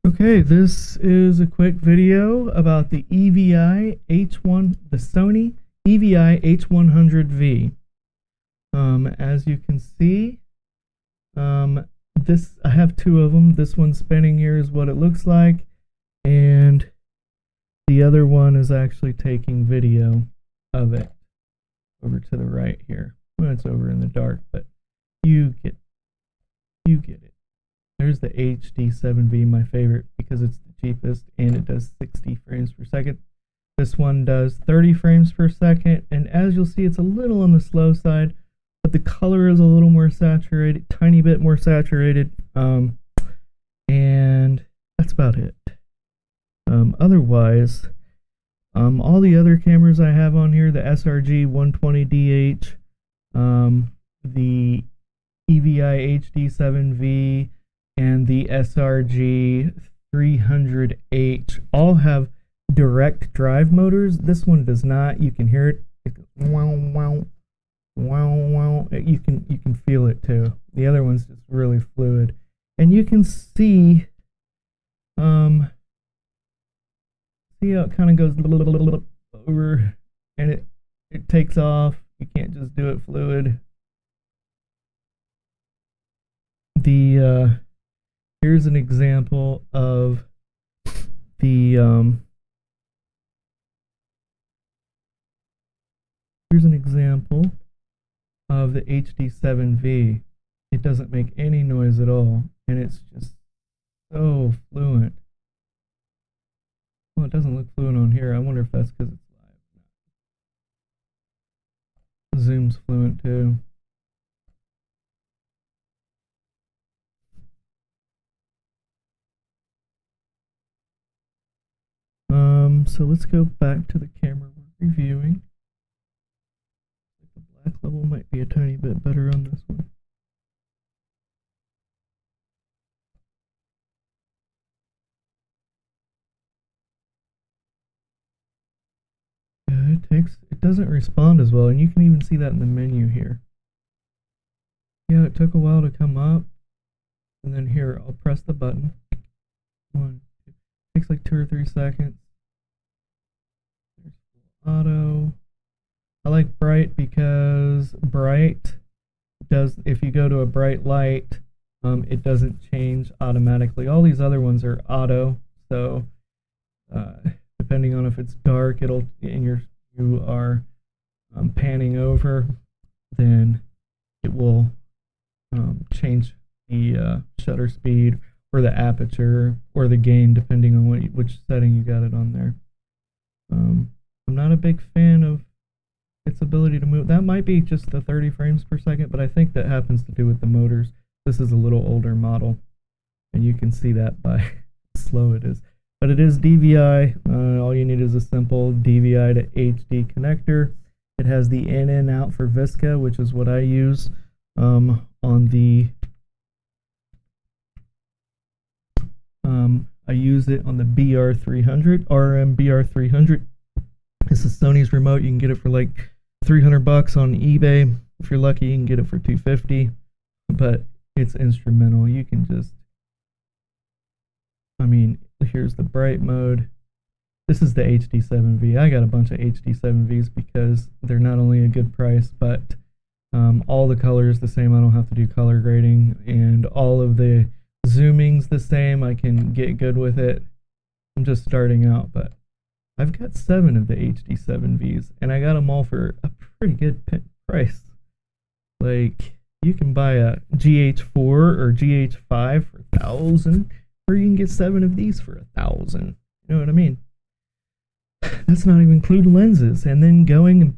Okay, this is a quick video about the Sony EVI-H100V. As you can see, I have two of them. This one spinning here is what it looks like, and the other one is actually taking video of it over to the right here. Well, it's over in the dark, but you get it. There's the HD7V, my favorite, because it's the cheapest and it does 60 frames per second. This one does 30 frames per second, and as you'll see, it's a little on the slow side, but the color is a little more saturated, tiny bit more saturated, and that's about it. Otherwise, all the other cameras I have on here, the SRG120DH, the EVI-HD7V, and the SRG300H all have direct drive motors. This one does not. You can hear it. It goes wow wow wow wow. You can feel it too. The other one's just really fluid, and you can see how it kind of goes over, and it takes off. You can't just do it fluid. Here's an example of the HD7V. It doesn't make any noise at all, and it's just so fluent. Well, it doesn't look fluent on here. I wonder if that's because it's live. Zoom's fluent too. So let's go back to the camera we're reviewing. The black level might be a tiny bit better on this one. Yeah, it doesn't respond as well, and you can even see that in the menu here. Yeah, it took a while to come up, and then here, I'll press the button. It takes like 2 or 3 seconds. Auto. I like bright because bright does, if you go to a bright light, it doesn't change automatically. All these other ones are auto, so depending on if it's dark, it'll, and you are panning over, then it will change the shutter speed or the aperture or the gain, depending on which setting you got it on there. I'm not a big fan of its ability to move. That might be just the 30 frames per second, but I think that happens to do with the motors. This is a little older model, and you can see that by how slow it is. But it is DVI. All you need is a simple DVI to HD connector. It has the in and out for Visca, which is what I use on the I use it on the BR300, RM BR300. This is Sony's remote. You can get it for like $300 on eBay. If you're lucky, you can get it for $250. But it's instrumental. You can just, I mean, here's the bright mode. This is the HD7V. I got a bunch of HD7Vs because they're not only a good price, but all the colors the same. I don't have to do color grading, and all of the zooming's the same. I can get good with it. I'm just starting out, but I've got 7 of the HD7Vs, and I got them all for a pretty good price. Like, you can buy a GH4 or GH5 for $1,000, or you can get 7 of these for $1,000. You know what I mean? That's not even including lenses, and then going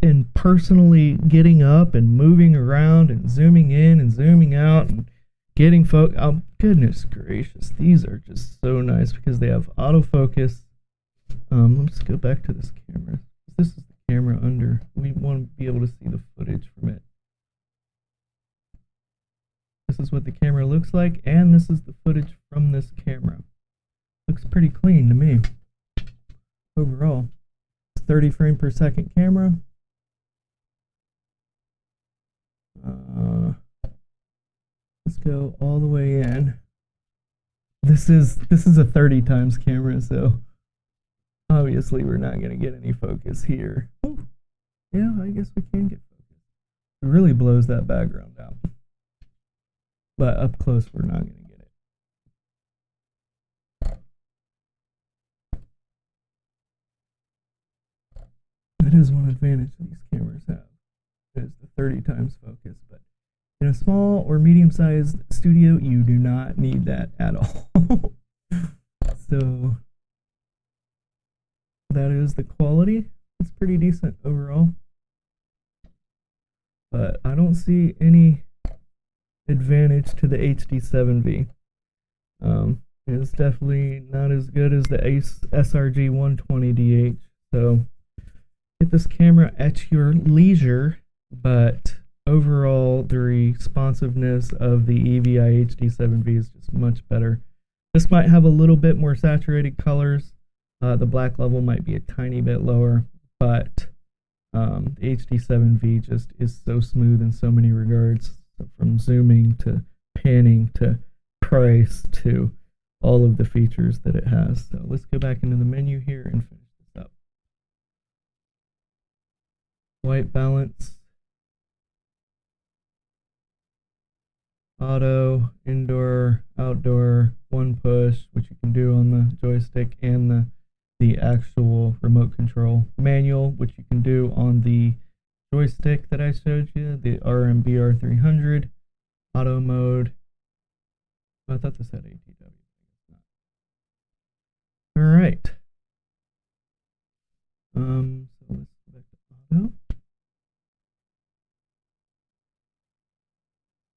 and personally getting up and moving around and zooming in and zooming out and getting focus. Oh, goodness gracious, these are just so nice because they have autofocus. Let's go back to this camera. This is the camera under. We want to be able to see the footage from it. This is what the camera looks like, and this is the footage from this camera. Looks pretty clean to me. Overall, it's 30 frame per second camera. Let's go all the way in. this is a 30 times camera, so obviously we're not gonna get any focus here. Ooh, yeah, I guess we can get focus. It really blows that background out, but up close we're not gonna get it. That is one advantage these cameras have, is the 30 times focus, but in a small or medium-sized studio, you do not need that at all. So that is the quality. It's pretty decent overall, but I don't see any advantage to the HD7V. It's definitely not as good as the SRG120DH. So get this camera at your leisure, but overall the responsiveness of the EVI HD7V is just much better. This might have a little bit more saturated colors. The black level might be a tiny bit lower, but the HD7V just is so smooth in so many regards, from zooming to panning to price to all of the features that it has. So let's go back into the menu here and finish this up. White balance, auto, indoor, outdoor, one push, which you can do on the joystick and the actual remote control. Manual, which you can do on the joystick that I showed you, the RMBR300. Auto mode. Oh, I thought this had ATW. All right. So let's go back to auto.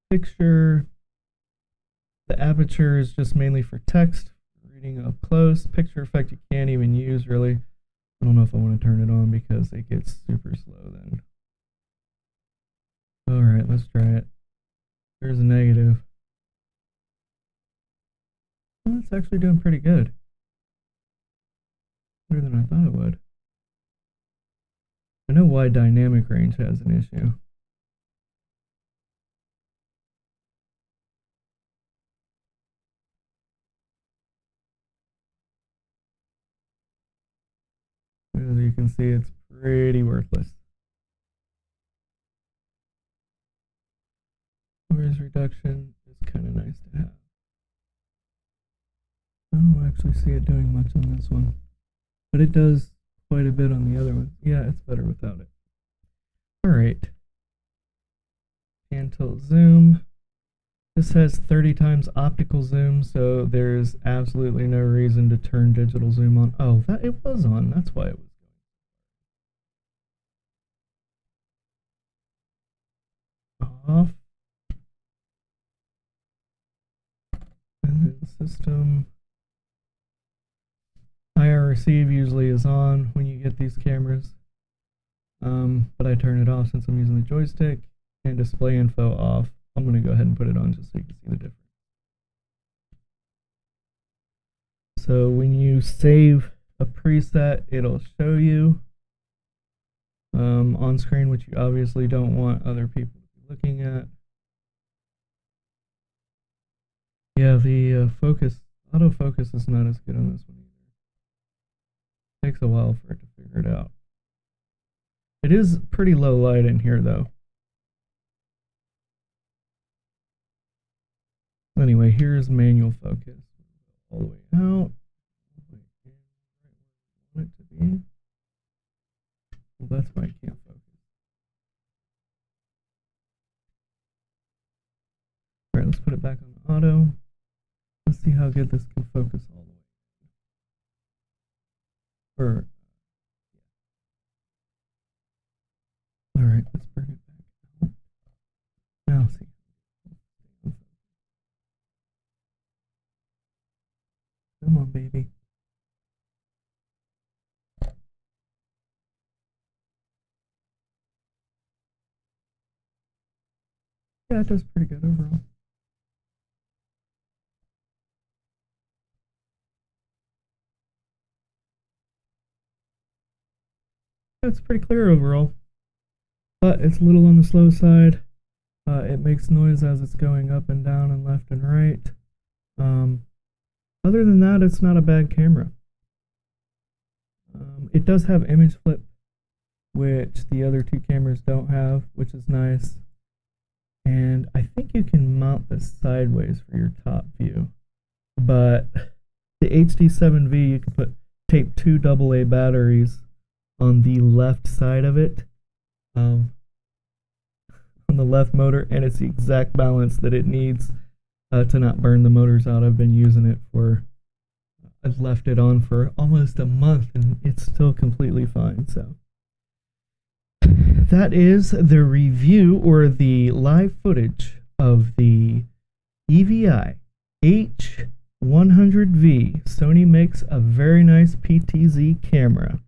Picture. The aperture is just mainly for text, reading up close. Picture effect you can't even use really. I don't know if I want to turn it on because it gets super slow then. All right, let's try it. There's a negative. Well, it's actually doing pretty good. Better than I thought it would. I know why dynamic range has an issue. As you can see, it's pretty worthless. Noise reduction is kind of nice to have. I don't actually see it doing much on this one, but it does quite a bit on the other one. Yeah, it's better without it. All right. Pan tilt zoom. This has 30 times optical zoom, so there's absolutely no reason to turn digital zoom on. Oh, that it was on. That's why it was going off. And then system. IR receive usually is on when you get these cameras, but I turn it off since I'm using the joystick. And display info off. I'm going to go ahead and put it on just so you can see the difference. So when you save a preset, it'll show you on screen, which you obviously don't want other people to be looking at. Yeah, the autofocus is not as good on this one either. It takes a while for it to figure it out. It is pretty low light in here though. Anyway, here's manual focus. All the way out. Right where I want it to be. Well, that's why I can't focus. Alright, let's put it back on auto. Let's see how good this can focus all the way. Alright, let's bring it back out. Now see. Come on, baby. Yeah, it does pretty good overall. It's pretty clear overall, but it's a little on the slow side. It makes noise as it's going up and down and left and right. other than that, it's not a bad camera. It does have image flip, which the other two cameras don't have, which is nice. And I think you can mount this sideways for your top view. But the HD7V, you can tape 2 AA batteries on the left side of it, on the left motor, and it's the exact balance that it needs to not burn the motors out. I've been using it I've left it on for almost a month and it's still completely fine. So that is the review or the live footage of the EVI-H100V. Sony makes a very nice PTZ camera.